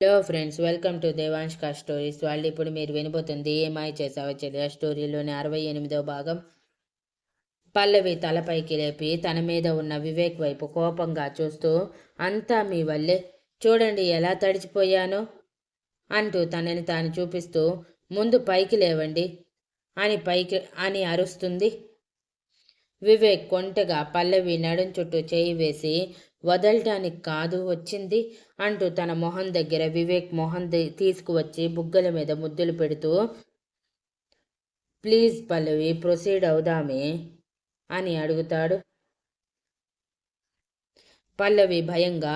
Hello friends, welcome to దేవాంష్కా stories. వాళ్ళు ఇప్పుడు మీరు వినబోతుంది ఏమై చేసావో చెల్లి స్టోరీలోని 68వ భాగం. పల్లవి తలపైకి లేపి తన మీద ఉన్న వివేక్ వైపు కోపంగా చూస్తూ, అంతా మీ వల్లే, చూడండి ఎలా తడిచిపోయానో అంటూ తనని తాను చూపిస్తూ, ముందు పైకి లేవండి అని అరుస్తుంది. వివేక్ కొంటెగా పల్లవి నడుం చుట్టూ చేయి వేసి, వదలటానికి కాదు వచ్చింది అంటూ తన మొహం దగ్గర వివేక్ మొహం తీసుకువచ్చి బుగ్గల మీద ముద్దులు పెడుతూ, ప్లీజ్ పల్లవి ప్రొసీడ్ అవుదామే అని అడుగుతాడు. పల్లవి భయంగా,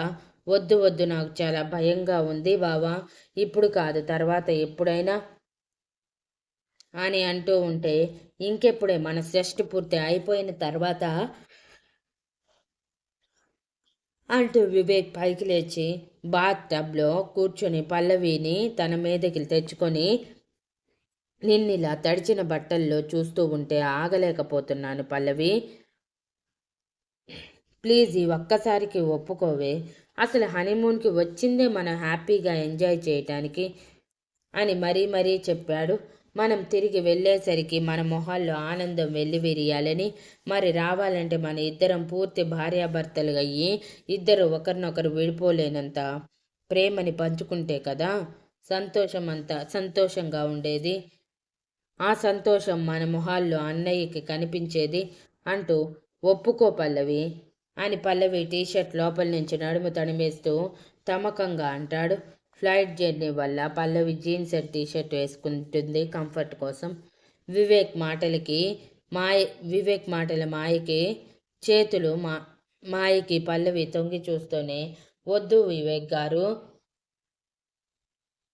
వద్దు వద్దు, నాకు చాలా భయంగా ఉంది బావా, ఇప్పుడు కాదు తర్వాత ఎప్పుడైనా అని అంటూ ఉంటే, ఇంకెప్పుడే, మన షష్టి పూర్తి అయిపోయిన తర్వాత అంటూ వివేక్ పైకి లేచి బాత్ టబ్లో కూర్చొని పల్లవిని తన మీదకి తెచ్చుకొని, నిన్నిలా తడిచిన బట్టల్లో చూస్తూ ఉంటే ఆగలేకపోతున్నాను పల్లవి, ప్లీజ్ ఈ ఒక్కసారికి ఒప్పుకోవే, అసలు హనీమూన్కి వచ్చిందే మనం హ్యాపీగా ఎంజాయ్ చేయటానికి అని మరీ మరీ చెప్పాడు. మనం తిరిగి వెళ్ళేసరికి మన మొహాల్లో ఆనందం వెల్లివిరియాలని, మరి రావాలంటే మన ఇద్దరం పూర్తి భార్యాభర్తలు అయ్యి ఇద్దరు ఒకరినొకరు విడిపోలేనంత ప్రేమని పంచుకుంటే కదా సంతోషంగా ఉండేది, ఆ సంతోషం మన మొహాల్లో అన్నయ్యకి కనిపించేది అంటూ, ఒప్పుకో పల్లవి అని పల్లవి టీషర్ట్ లోపల నుంచి నడుము తడిమేస్తూ తమకంగా అంటాడు. ఫ్లైట్ జర్నీ వల్ల పల్లవి జీన్స్ అండ్ టీషర్ట్ వేసుకుంటుంది కంఫర్ట్ కోసం. వివేక్ మాటల మాయకి చేతులు మాయకి పల్లవి తొంగి చూస్తూనే, వద్దు వివేక్ గారు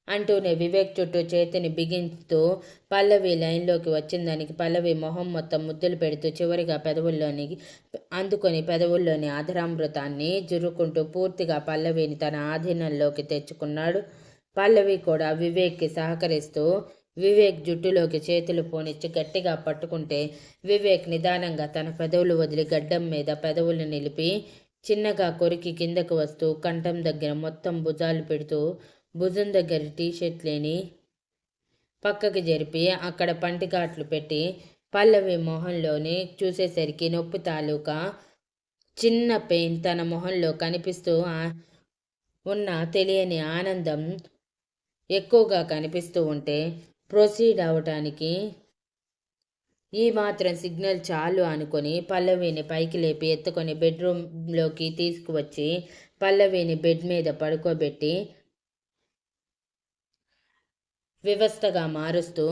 అంటూనే వివేక్ చుట్టూ చేతిని బిగించుతూ పల్లవి లైన్లోకి వచ్చిందానికి పల్లవి మొహం మొత్తం ముద్దులు పెడుతూ చివరిగా పెదవుల్లోని అధరామృతాన్ని జురుకుంటూ పూర్తిగా పల్లవిని తన ఆధీనంలోకి తెచ్చుకున్నాడు. పల్లవి కూడా వివేక్కి సహకరిస్తూ వివేక్ జుట్టులోకి చేతులు పోనిచ్చి గట్టిగా పట్టుకుంటే, వివేక్ నిదానంగా తన పెదవులు వదిలి గడ్డం మీద పెదవులు నిలిపి చిన్నగా కొరికి కిందకు వస్తూ కంఠం దగ్గర మొత్తం భుజాలు పెడుతూ భుజం దగ్గర టీషర్ట్ లేని పక్కకి జరిపి అక్కడ పంటిఘాట్లు పెట్టి పల్లవి మొహంలోని చూసేసరికి నొప్పి తాలూకా చిన్న పెయిన్ తన మొహంలో కనిపిస్తూ ఉన్న తెలియని ఆనందం ఎక్కువగా కనిపిస్తూ ఉంటే, ప్రొసీడ్ అవటానికి ఈ మాత్రం సిగ్నల్ చాలు అనుకొని పల్లవిని పైకి లేపి ఎత్తుకొని బెడ్రూమ్లోకి తీసుకువచ్చి పల్లవిని బెడ్ మీద పడుకోబెట్టి వ్యవస్థగా మారుస్తూ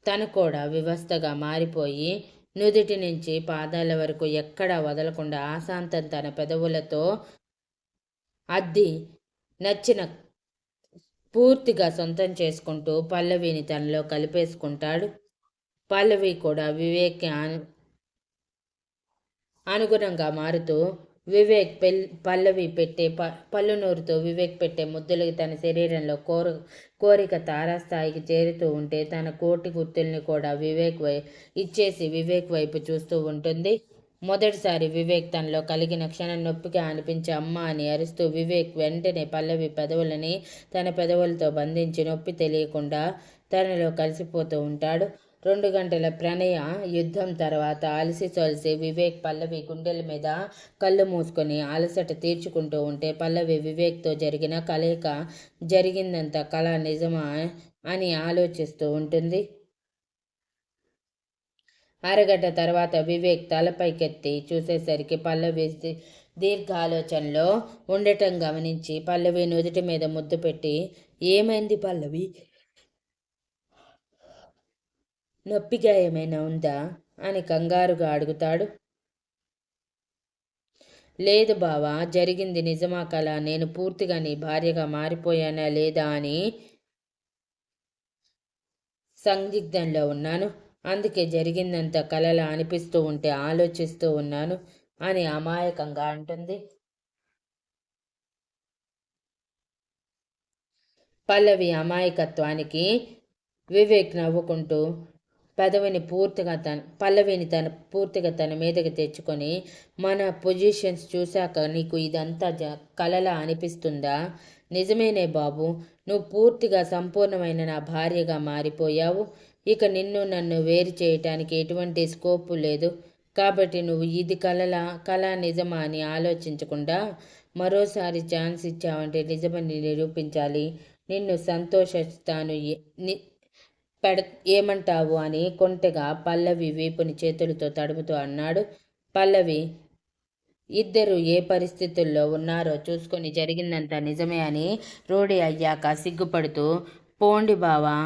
తను కూడా వ్యవస్థగా మారిపోయి నుదిటి నుంచి పాదాల వరకు ఎక్కడా వదలకుండా ఆశాంతం తన పెదవులతో అద్ది నచ్చిన పూర్తిగా సొంతం చేసుకుంటూ పల్లవిని తనలో కలిపేసుకుంటాడు. పల్లవి కూడా వివేక్కి అనుగుణంగా మారుతూ వివేక్ పల్లవి పెట్టే పళ్ళు నూరుతో వివేక్ పెట్టే ముద్దులకి తన శరీరంలో కోరిక తారాస్థాయికి చేరుతూ ఉంటే తన కోటి గుర్తుల్ని కూడా ఇచ్చేసి వివేక్ వైపు చూస్తూ ఉంటుంది. మొదటిసారి వివేక్ తనలో కలిగిన క్షణం నొప్పిగా అనిపించి అమ్మ అని అరుస్తూ వివేక్ వెంటనే పల్లవి పెదవులని తన పెదవులతో బంధించి నొప్పి తెలియకుండా తనలో కలిసిపోతూ ఉంటాడు. 2 గంటల ప్రణయ యుద్ధం తర్వాత అలసి సొలసి వివేక్ పల్లవి గుండెల మీద కళ్ళు మూసుకొని అలసట తీర్చుకుంటూ ఉంటే పల్లవి వివేక్తో జరిగిన కలయిక జరిగిందంత కళ నిజమా అని ఆలోచిస్తూ ఉంటుంది. అరగంట తర్వాత వివేక్ తలపైకెత్తి చూసేసరికి పల్లవి దీర్ఘ ఆలోచనలో ఉండటం గమనించి పల్లవి నుదుటి మీద ముద్దు పెట్టి, ఏమైంది పల్లవి, నొప్పిగా ఏమైనా ఉందా అని కంగారుగా అడుగుతాడు. లేదు బావా, జరిగింది నిజమా కల, నేను పూర్తిగా నీ భార్యగా మారిపోయానా లేదా అని సందిగ్ధంలో ఉన్నాను, అందుకే జరిగిందంత కలలా అనిపిస్తూ ఉంటే ఆలోచిస్తూ ఉన్నాను అని అమాయకంగా అంటుంది. పల్లవి అమాయకత్వానికి వివేక్ నవ్వుకుంటూ, పల్లవిని పూర్తిగా తన మీదకి తెచ్చుకొని, మన పొజిషన్స్ చూశాక నీకు ఇదంతా కలలా అనిపిస్తుందా? నిజమేనే బాబు, నువ్వు పూర్తిగా సంపూర్ణమైన నా భార్యగా మారిపోయావు. ఇక నిన్ను నన్ను వేరు చేయటానికి ఎటువంటి స్కోపు లేదు. కాబట్టి నువ్వు ఇది కళ నిజమా అని ఆలోచించకుండా మరోసారి ఛాన్స్ ఇచ్చావంటే నిజమని నిరూపించాలి. నిన్ను సంతోషిస్తాను. ఏమంటావు అని కొంటెగా పల్లవి వీపుని చేతులతో తడుముతూ అన్నాడు. పల్లవి ఇద్దరు ఏ పరిస్థితుల్లో ఉన్నారో చూసుకొని జరిగిందంతా నిజమే అని రూఢి అయ్యాక సిగ్గుపడుతూ, పోండి బావా,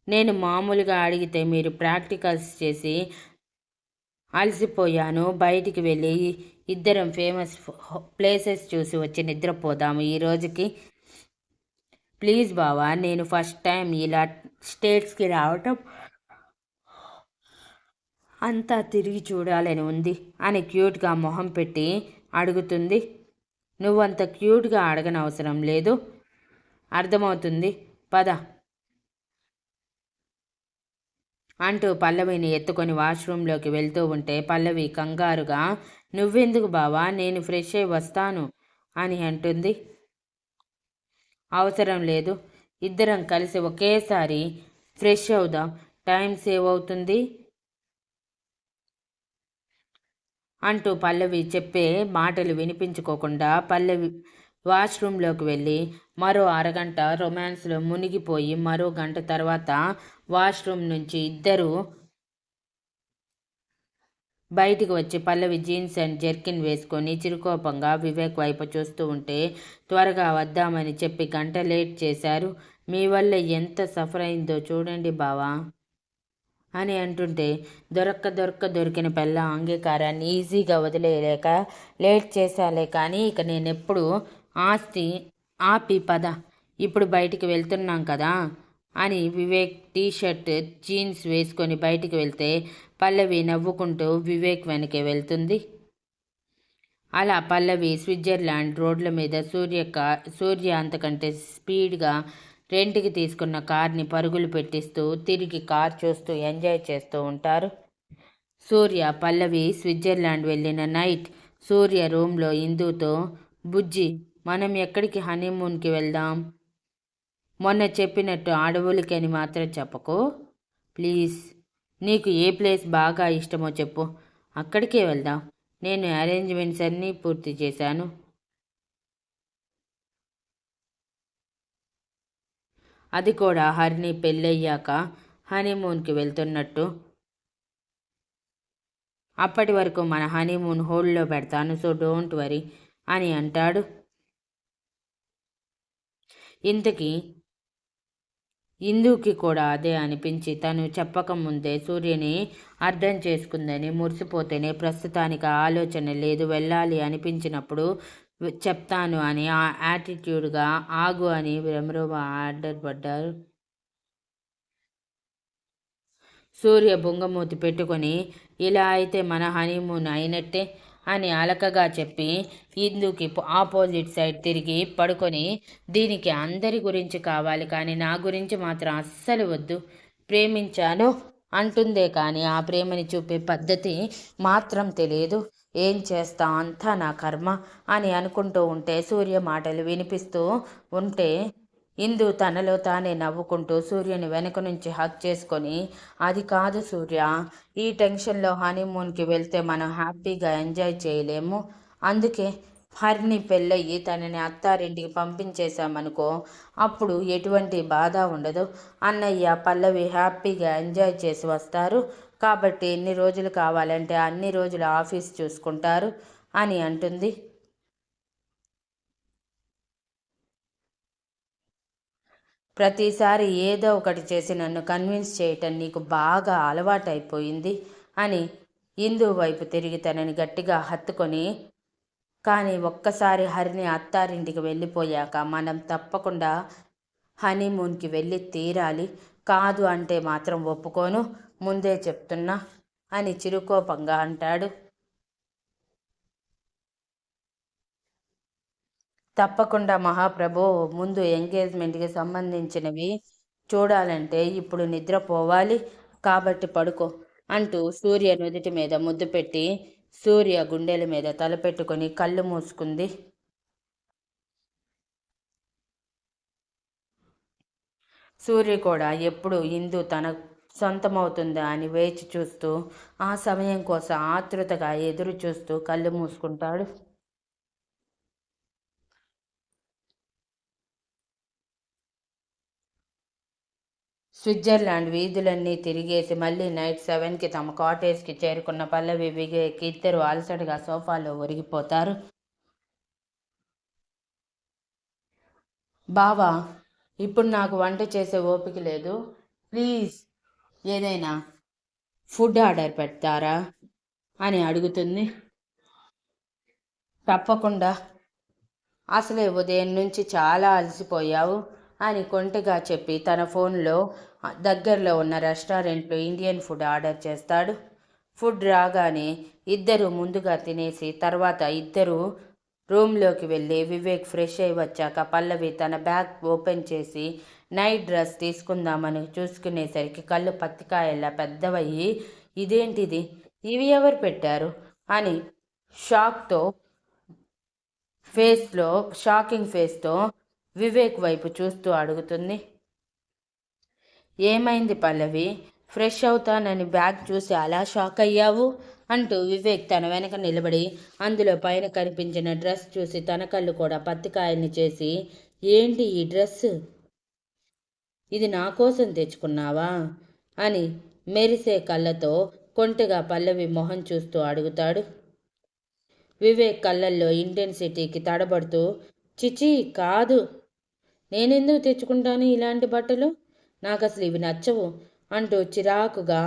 నేను మామూలుగా అడిగితే మీరు ప్రాక్టికల్స్ చేసి అలసిపోయాను, బయటికి వెళ్ళి ఇద్దరం ఫేమస్ ప్లేసెస్ చూసి వచ్చి నిద్రపోదాము ఈ రోజుకి. ప్లీజ్ బావా, నేను ఫస్ట్ టైం ఇలా స్టేట్స్కి రావటం అంతా తిరిగి చూడాలని ఉంది అని క్యూట్గా మొహం పెట్టి అడుగుతుంది. నువ్వంత క్యూట్గా అడగనవసరం లేదు, అర్థమవుతుంది, పద అంటూ పల్లవిని ఎత్తుకొని వాష్రూంలోకి వెళ్తూ ఉంటే పల్లవి కంగారుగా, నువ్వెందుకు బావా, నేను ఫ్రెష్ అయి వస్తాను అని అంటుంది. అవసరం లేదు, ఇద్దరం కలిసి ఒకేసారి ఫ్రెష్ అవుదాం, టైం సేవ్ అవుతుంది అంటూ పల్లవి చెప్పే మాటలు వినిపించుకోకుండా పల్లవి వాష్రూంలోకి వెళ్ళి మరో అరగంట రొమాన్స్లో మునిగిపోయి మరో గంట తర్వాత వాష్రూమ్ నుంచి ఇద్దరు బయటికి వచ్చి పల్లవి జీన్స్ అండ్ జెర్కిన్ వేసుకొని చిరుకోపంగా వివేక్ వైపు చూస్తూ ఉంటే త్వరగా వద్దామని చెప్పి గంట లేట్ చేశారు. మీ వల్ల ఎంత సఫర్ అయిందో చూడండి బావా అని అంటుంటే దొరికిన పిల్ల అంగీకారాన్ని ఈజీగా వదిలేయలేక, లేట్ చేశాలే కానీ ఇక నేనెప్పుడు ఆస్తి ఆపి పద, ఇప్పుడు బయటికి వెళ్తున్నాం కదా అని వివేక్ టీషర్ట్ జీన్స్ వేసుకొని బయటికి వెళ్తే పల్లవి నవ్వుకుంటూ వివేక్ వెనకే వెళ్తుంది. అలా పల్లవి స్విట్జర్లాండ్ రోడ్ల మీద సూర్య అంతకంటే స్పీడ్గా రెంట్కి తీసుకున్న కార్ని పరుగులు పెట్టిస్తూ తిరిగి కార్ చూస్తూ ఎంజాయ్ చేస్తూ ఉంటారు. సూర్య పల్లవి స్విట్జర్లాండ్ వెళ్ళిన నైట్ సూర్య రూమ్లో ఇందుతో, బుజ్జి మనం ఎక్కడికి హనీమూన్కి వెళ్దాం? మొన్న చెప్పినట్టు అడవులకి అని మాత్రం చెప్పకు ప్లీజ్. నీకు ఏ ప్లేస్ బాగా ఇష్టమో చెప్పు, అక్కడికే వెళ్దాం. నేను అరేంజ్మెంట్స్ అన్నీ పూర్తి చేశాను. అది కూడా హరిని పెళ్ళయ్యాక హనీమూన్కి వెళ్తున్నట్టు. అప్పటి వరకు మన హనీమూన్ హోల్డ్లో పెడతాను, సో డోంట్ వరీ అని అంటాడు. ఇంతకీ ఇందుకి కూడా అదే అనిపించి తను చెప్పకముందే సూర్యని అర్థం చేసుకుందని మురిసిపోతేనే ప్రస్తుతానికి ఆలోచన లేదు, వెళ్ళాలి అనిపించినప్పుడు చెప్తాను అని ఆ యాటిట్యూడ్గా ఆగు అని వెమరుగా ఆర్డర్ పడ్డారు. సూర్య బొంగమూతి పెట్టుకొని, ఇలా అయితే మన హనీమూన్ అయినట్టే అని అలకగా చెప్పి ఇందుకి ఆపోజిట్ సైడ్ తిరిగి పడుకొని, దీనికి అందరి గురించి కావాలి కానీ నా గురించి మాత్రం అస్సలు వద్దు, ప్రేమించాను అంటుందే కానీ ఆ ప్రేమని చూపే పద్ధతి మాత్రం తెలియదు, ఏం చేస్తా అంతా నా కర్మ అని అనుకుంటూ ఉంటే సూర్య మాటలు వినిపిస్తూ ఉంటే ఇందు తనలో తానే నవ్వుకుంటూ సూర్యని వెనక నుంచి హక్ చేసుకొని, అది కాదు సూర్య, ఈ టెన్షన్లో హనీమూన్కి వెళ్తే మనం హ్యాపీగా ఎంజాయ్ చేయలేము. అందుకే హరిని పెళ్ళయ్యి తనని అత్తారింటికి పంపించేశామనుకో, అప్పుడు ఎటువంటి బాధ ఉండదు. అన్నయ్య పల్లవి హ్యాపీగా ఎంజాయ్ చేసి వస్తారు. కాబట్టి ఎన్ని రోజులు కావాలంటే అన్ని రోజులు ఆఫీస్ చూసుకుంటారు అని అంటుంది. ప్రతిసారి ఏదో ఒకటి చేసి నన్ను కన్విన్స్ చేయటం నీకు బాగా అలవాటైపోయింది అని ఇందు వైపు తిరిగి తనని గట్టిగా హత్తుకొని, కానీ ఒక్కసారి హరిని అత్తారింటికి వెళ్ళిపోయాక మనం తప్పకుండా హనీమూన్కి వెళ్ళి తీరాలి, కాదు అంటే మాత్రం ఒప్పుకోను, ముందే చెప్తున్నా అని చిరుకోపంగా అంటాడు. తప్పకుండా మహాప్రభు, ముందు ఎంగేజ్మెంట్కి సంబంధించినవి చూడాలంటే ఇప్పుడు నిద్రపోవాలి కాబట్టి పడుకో అంటూ సూర్య నుదిటి మీద ముద్దు పెట్టి సూర్య గుండెల మీద తలపెట్టుకొని కళ్ళు మూసుకుంది. సూర్య కూడా ఎప్పుడు ఇందు తన సొంతమవుతుందా అని వేచి చూస్తూ ఆ సమయం కోసం ఆతృతగా ఎదురు చూస్తూ కళ్ళు మూసుకుంటాడు. స్విట్జర్లాండ్ వీధులన్నీ తిరిగేసి మళ్ళీ నైట్ 7కి తమ కాటేజ్కి చేరుకున్న పల్లవి వివేక్ ఇద్దరు అలసటగా సోఫాలో ఒరిగిపోతారు. బావా, ఇప్పుడు నాకు వంట చేసే ఓపిక లేదు, ప్లీజ్ ఏదైనా ఫుడ్ ఆర్డర్ పెడతారా అని అడుగుతుంది. తప్పకుండా, అసలే ఉదయం నుంచి చాలా అలసిపోయావు అని కొంటెగా చెప్పి తన ఫోన్లో దగ్గరలో ఉన్న రెస్టారెంట్లో ఇండియన్ ఫుడ్ ఆర్డర్ చేస్తాడు. ఫుడ్ రాగానే ఇద్దరు ముందుగా తినేసి తర్వాత ఇద్దరు రూమ్లోకి వెళ్ళి వివేక్ ఫ్రెష్ అయి వచ్చాక పల్లవి తన బ్యాగ్ ఓపెన్ చేసి నైట్ డ్రెస్ తీసుకుందామని చూసుకునేసరికి కళ్ళు పత్తికాయల్లా పెద్దవయ్యి ఇదేంటిది, ఇవి ఎవరు పెట్టారు అని షాక్తో షాకింగ్ ఫేస్తో వివేక్ వైపు చూస్తూ అడుగుతుంది. ఏమైంది పల్లవి, ఫ్రెష్ అవుతానని బ్యాగ్ చూసి అలా షాక్ అయ్యావు అంటూ వివేక్ తన వెనక నిలబడి అందులో పైన కనిపించిన డ్రెస్ చూసి తన కళ్ళు కూడా పత్తికాయల్ని చేసి ఏంటి ఈ డ్రెస్, ఇది నా కోసం తెచ్చుకున్నావా అని మెరిసే కళ్ళతో కొంటెగా పల్లవి మొహం చూస్తూ అడుగుతాడు. వివేక్ కళ్ళల్లో ఇంటెన్సిటీకి తడబడుతూ చిచి కాదు, నేనెందుకు తెచ్చుకుంటాను ఇలాంటి బట్టలు, నాకు అసలు ఇవి నచ్చవు అంటూ చిరాకుగా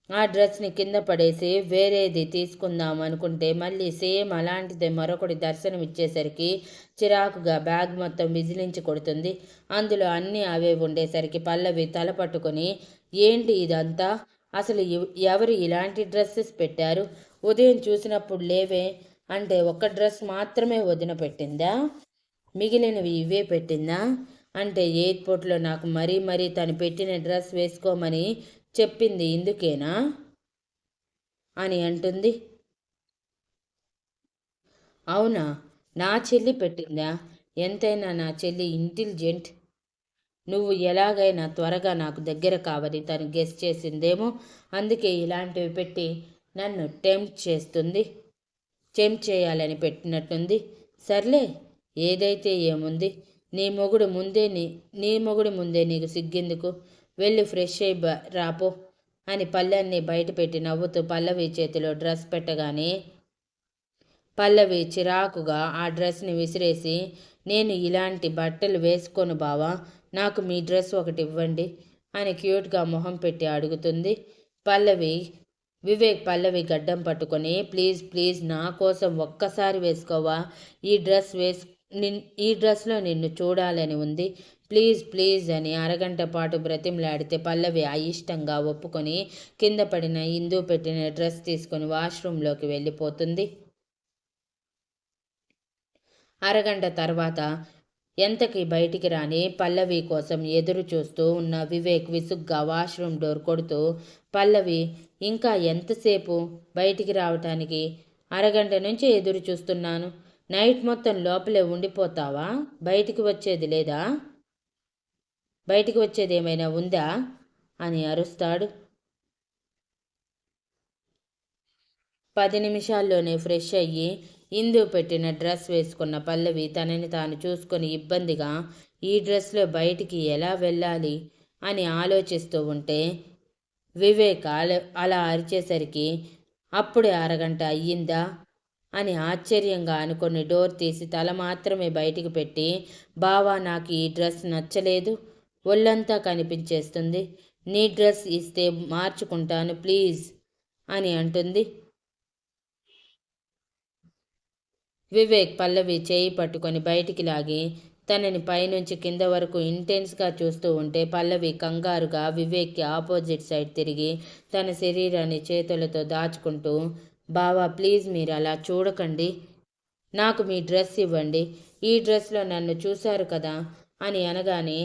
ఆ డ్రెస్ని కింద పడేసి వేరేది తీసుకుందాం అనుకుంటే మళ్ళీ సేమ్ అలాంటిదే మరొకటి దర్శనం ఇచ్చేసరికి చిరాకుగా బ్యాగ్ మొత్తం విజిలించి కొడుతుంది. అందులో అన్నీ అవే ఉండేసరికి పల్లవి తల పట్టుకొని ఏంటి ఇదంతా, అసలు ఎవరు ఇలాంటి డ్రెస్సెస్ పెట్టారు, ఉదయం చూసినప్పుడు లేవే అంటే ఒక్క డ్రెస్ మాత్రమే వదిన పెట్టిందా, మిగిలినవి ఇవే పెట్టిందా అంటే ఎయిర్పోర్ట్లో నాకు మరీ తను పెట్టిన డ్రెస్ వేసుకోమని చెప్పింది ఇందుకేనా అని అంటుంది. అవునా, నా చెల్లి పెట్టిందా, ఎంతైనా నా చెల్లి ఇంటెలిజెంట్, నువ్వు ఎలాగైనా త్వరగా నాకు దగ్గర కావని తను గెస్ చేసిందేమో, అందుకే ఇలాంటివి పెట్టి నన్ను టెంప్ట్ చేయాలని పెట్టినట్టుంది. సర్లే, ఏదైతే ఏముంది, నీ మొగుడు ముందే నీకు సిగ్గెందుకు, వెళ్ళి ఫ్రెష్ అయి రాపో అని పళ్ళన్ని బయట పెట్టి నవ్వుతూ పల్లవి చేతిలో డ్రెస్ పెట్టగానే పల్లవి చిరాకుగా ఆ డ్రెస్ని విసిరేసి నేను ఇలాంటి బట్టలు వేసుకోను బావా, నాకు మీ డ్రెస్ ఒకటి ఇవ్వండి అని క్యూట్గా మొహం పెట్టి అడుగుతుంది. వివేక్ పల్లవి గడ్డం పట్టుకొని ప్లీజ్ ప్లీజ్ నా కోసం ఒక్కసారి వేసుకోవా, ఈ డ్రెస్లో నిన్ను చూడాలని ఉంది, ప్లీజ్ ప్లీజ్ అని అరగంట పాటు బ్రతిమలాడితే పల్లవి అయిష్టంగా ఒప్పుకొని కింద పడిన ఇందు పెట్టిన డ్రెస్ తీసుకొని వాష్రూమ్లోకి వెళ్ళిపోతుంది. అరగంట తర్వాత ఎంతకి బయటికి రాని పల్లవి కోసం ఎదురు చూస్తూ ఉన్న వివేక్ విసుగ్గా వాష్రూమ్ డోర్ కొడుతూ పల్లవి, ఇంకా ఎంతసేపు బయటికి రావటానికి, అరగంట నుంచి ఎదురు చూస్తున్నాను, నైట్ మొత్తం లోపలే ఉండిపోతావా, బయటికి వచ్చేది ఏమైనా ఉందా అని అరుస్తాడు. 10 నిమిషాల్లోనే ఫ్రెష్ అయ్యి ఇందు పెట్టిన డ్రెస్ వేసుకున్న పల్లవి తనని తాను చూసుకొని ఇబ్బందిగా ఈ డ్రెస్లో బయటికి ఎలా వెళ్ళాలి అని ఆలోచిస్తూ ఉంటే వివేక్ అలా అరిచేసరికి అప్పుడే అరగంట అయ్యిందా అని ఆశ్చర్యంగా అనుకుని డోర్ తీసి తల మాత్రమే బయటికి పెట్టి బావా, నాకు ఈ డ్రెస్ నచ్చలేదు, ఒళ్ళంతా కనిపించేస్తుంది, నీ డ్రెస్ ఇస్తే మార్చుకుంటాను ప్లీజ్ అని అంటుంది. వివేక్ పల్లవి చేయి పట్టుకొని బయటికి లాగి తనని పైనుంచి కింద వరకు ఇంటెన్స్గా చూస్తూ ఉంటే పల్లవి కంగారుగా వివేక్కి ఆపోజిట్ సైడ్ తిరిగి తన శరీరాన్ని చేతులతో దాచుకుంటూ బావా ప్లీజ్ మీరు అలా చూడకండి, నాకు మీ డ్రెస్ ఇవ్వండి, ఈ డ్రెస్లో నన్ను చూశారు కదా అని అనగానే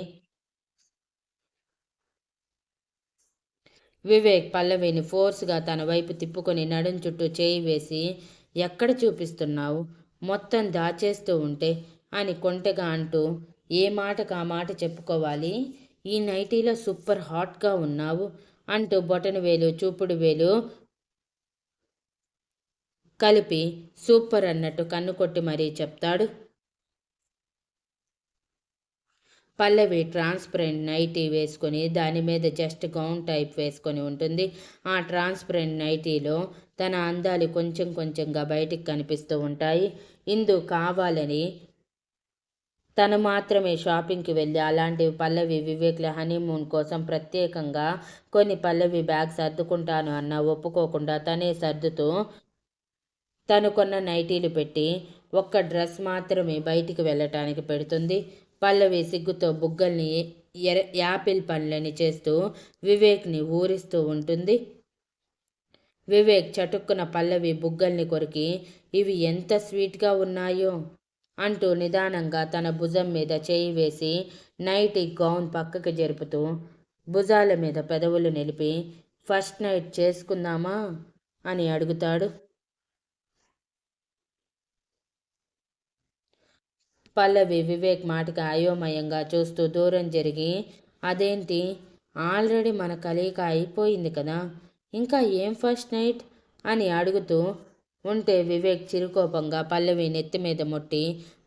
వివేక్ పల్లవిని ఫోర్స్గా తన వైపు తిప్పుకొని నడుం చుట్టూ చేయి వేసి, ఎక్కడ చూపిస్తున్నావు? మొత్తం దాచేస్తూ ఉంటే అని కొంటెగా అంటూ, ఏ మాటకు ఆ మాట చెప్పుకోవాలి. ఈ నైటీలో సూపర్ హాట్గా ఉన్నావు అంటూ బొటన వేలు చూపుడు వేలు కలిపి సూపర్ అన్నట్టు కన్ను కొట్టి మరీ చెప్తాడు. పల్లవి ట్రాన్స్పరెంట్ నైటీ వేసుకొని దాని మీద జస్ట్ గౌన్ టైప్ వేసుకొని ఉంటుంది. ఆ ట్రాన్స్పరెంట్ నైటీలో తన అందాలు కొంచెం కొంచెంగా బయటికి కనిపిస్తూ ఉంటాయి. ఇందు కావాలని తను మాత్రమే షాపింగ్కి వెళ్ళి అలాంటివి పల్లవి వివేక్ల హనీమూన్ కోసం ప్రత్యేకంగా కొన్ని పల్లవి బ్యాగ్స్ సర్దుకుంటాను అన్న ఒప్పుకోకుండా తనే సర్దుతూ తను కొన్న నైటీలు పెట్టి ఒక్క డ్రెస్ మాత్రమే బయటికి వెళ్ళటానికి పెడుతుంది. పల్లవి సిగ్గుతో బుగ్గల్ని యాపిల్ పండ్లని చేస్తూ వివేక్ని ఊరిస్తూ ఉంటుంది. వివేక్ చటుక్కున పల్లవి బుగ్గల్ని కొరికి, ఇవి ఎంత స్వీట్గా ఉన్నాయో అంటూ నిదానంగా తన భుజం మీద చేయి వేసి నైటీ గౌన్ పక్కకి జరుపుతూ భుజాల మీద పెదవులు నిలిపి, ఫస్ట్ నైట్ చేసుకుందామా అని అడుగుతాడు. పల్లవి వివేక్ మాటకి అయోమయంగా చూస్తూ దూరం జరిగి, అదేంటి, ఆల్రెడీ మన కలయిక అయిపోయింది కదా, ఇంకా ఏం ఫస్ట్ నైట్ అని అడుగుతూ ఉంటే వివేక్ చిరుకోపంగా పల్లవి నెత్తి మీద ముట్టి,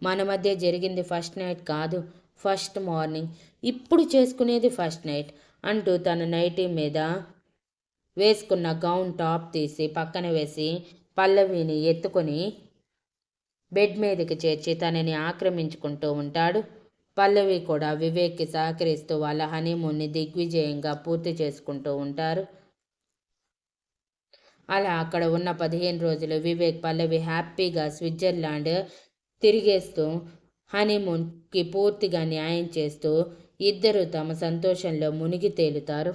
మన మధ్య జరిగింది ఫస్ట్ నైట్ కాదు, ఫస్ట్ మార్నింగ్, ఇప్పుడు చేసుకునేది ఫస్ట్ నైట్ అంటూ తన నైటీ మీద వేసుకున్న గౌన్ టాప్ తీసి పక్కన వేసి పల్లవిని ఎత్తుకొని బెడ్ మీదకి చేర్చి తనని ఆక్రమించుకుంటూ ఉంటాడు. పల్లవి కూడా వివేక్కి సహకరిస్తూ వాళ్ళ హనీమూన్ని దిగ్విజయంగా పూర్తి చేసుకుంటూ ఉంటారు. అలా అక్కడ ఉన్న 15 రోజులు వివేక్ పల్లవి హ్యాపీగా స్విట్జర్లాండ్ తిరిగేస్తూ హనీమూన్కి పూర్తిగా న్యాయం చేస్తూ ఇద్దరు తమ సంతోషంలో మునిగి తేలుతారు.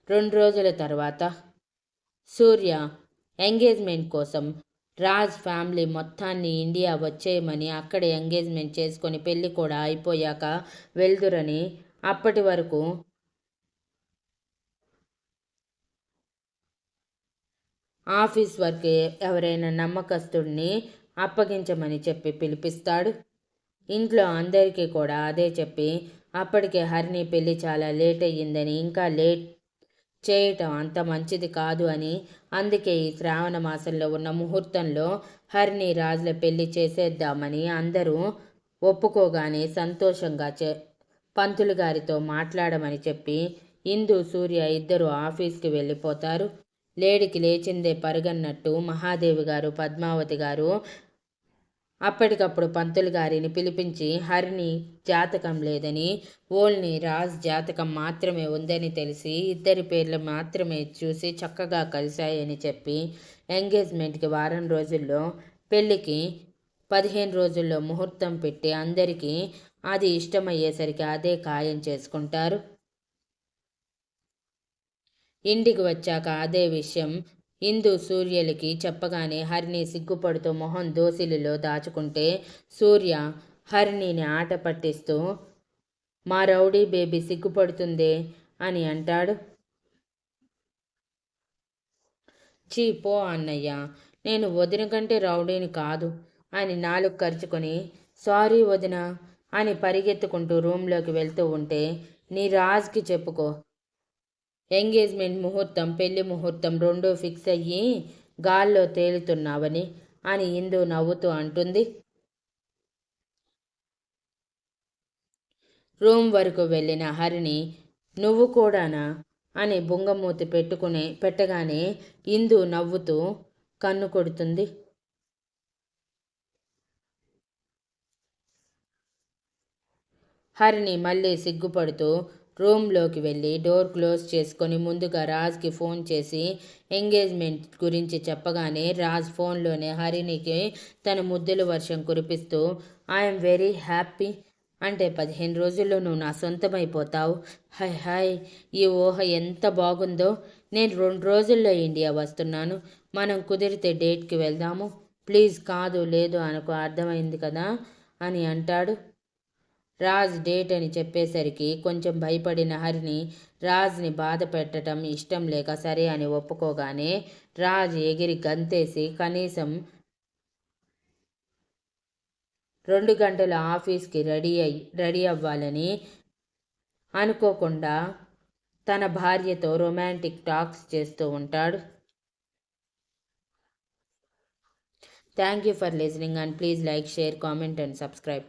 2 రోజుల తర్వాత సూర్య ఎంగేజ్మెంట్ కోసం రాజ్ ఫ్యామిలీ మొత్తాన్ని ఇండియా వచ్చేయమని, అక్కడే ఎంగేజ్మెంట్ చేసుకొని పెళ్ళి కూడా అయిపోయాక వెళ్దురని, అప్పటి వరకు ఆఫీస్ వర్క్ ఎవరైనా నమ్మకస్తుడిని అప్పగించమని చెప్పి పిలిపిస్తాడు. ఇంట్లో అందరికీ కూడా అదే చెప్పి, అప్పటికే హరిని పెళ్ళి చాలా లేట్ అయ్యిందని, ఇంకా లేట్ చేయటం అంత మంచిది కాదు అని, అందుకే ఈ శ్రావణ మాసంలో ఉన్న ముహూర్తంలో హరిని రాజుల పెళ్లి చేసేద్దామని అందరూ ఒప్పుకోగానే సంతోషంగా పంతులు గారితో మాట్లాడమని చెప్పి ఇందు సూర్య ఇద్దరు ఆఫీస్కి వెళ్ళిపోతారు. లేడికి లేచిందే పరుగన్నట్టు మహాదేవి గారు పద్మావతి గారు అప్పటికప్పుడు పంతులు గారిని పిలిపించి హరిని జాతకం లేదని, ఓన్లీ రాజ్ జాతకం మాత్రమే ఉందని తెలిసి ఇద్దరి పేర్లు మాత్రమే చూసి చక్కగా కలిశాయని చెప్పి ఎంగేజ్మెంట్కి వారం రోజుల్లో, పెళ్ళికి 15 రోజుల్లో ముహూర్తం పెట్టి అందరికీ అది ఇష్టమయ్యేసరికి అదే ఖాయం చేసుకుంటారు. ఇంటికి వచ్చాక అదే విషయం ఇందు సూర్యలకి చెప్పగానే హరిని సిగ్గుపడుతూ మొహం దోసిలిలో దాచుకుంటే, సూర్య హరిణిని ఆట పట్టిస్తూ, మా రౌడీ బేబీ సిగ్గుపడుతుందే అని అంటాడు. చీ పో అన్నయ్య, నేను వదిన కంటే రౌడీని కాదు అని నాలుగు ఖర్చుకొని, సారీ వదిన అని పరిగెత్తుకుంటూ రూమ్లోకి వెళ్తూ ఉంటే, నీ రాజ్కి చెప్పుకో, ఎంగేజ్మెంట్ ముహూర్తం పెళ్లి ముహూర్తం రెండూ ఫిక్స్ అయ్యి గాల్లో తేలుతున్నావని అని ఇందు నవ్వుతూ అంటుంది. రూమ్ వరకు వెళ్ళిన హరిని, నువ్వు కూడానా అని బుంగమూతి పెట్టగానే ఇందు నవ్వుతూ కన్ను కొడుతుంది. హరిని మళ్ళీ సిగ్గుపడుతూ రూమ్లోకి వెళ్ళి డోర్ క్లోజ్ చేసుకొని ముందుగా రాజ్కి ఫోన్ చేసి ఎంగేజ్మెంట్ గురించి చెప్పగానే రాజ్ ఫోన్లోనే హరినికి తన ముద్దుల వర్షం కురిపిస్తూ, ఐఎమ్ వెరీ హ్యాపీ అంటే 15 రోజుల్లో నువ్వు నా సొంతమైపోతావు. హాయ్ హాయ్, ఈ ఊహ ఎంత బాగుందో. నేను 2 రోజుల్లో ఇండియా వస్తున్నాను. మనం కుదిరితే డేట్కి వెళ్దాము. ప్లీజ్ కాదు లేదు అనుకో, అర్థమైంది కదా అని అంటాడు. రాజ్ డేట్ అని చెప్పేసరికి కొంచెం భయపడిన హరిని రాజ్ని బాధ పెట్టడం ఇష్టం లేక సరే అని ఒప్పుకోగానే రాజ్ ఎగిరి గంతేసి కనీసం 2 గంటల ఆఫీస్కి రెడీ అవ్వాలని అనుకోకుండా తన భార్యతో రొమాంటిక్ టాక్స్ చేస్తూ ఉంటాడు. Thank you for listening and please like, share, comment and subscribe.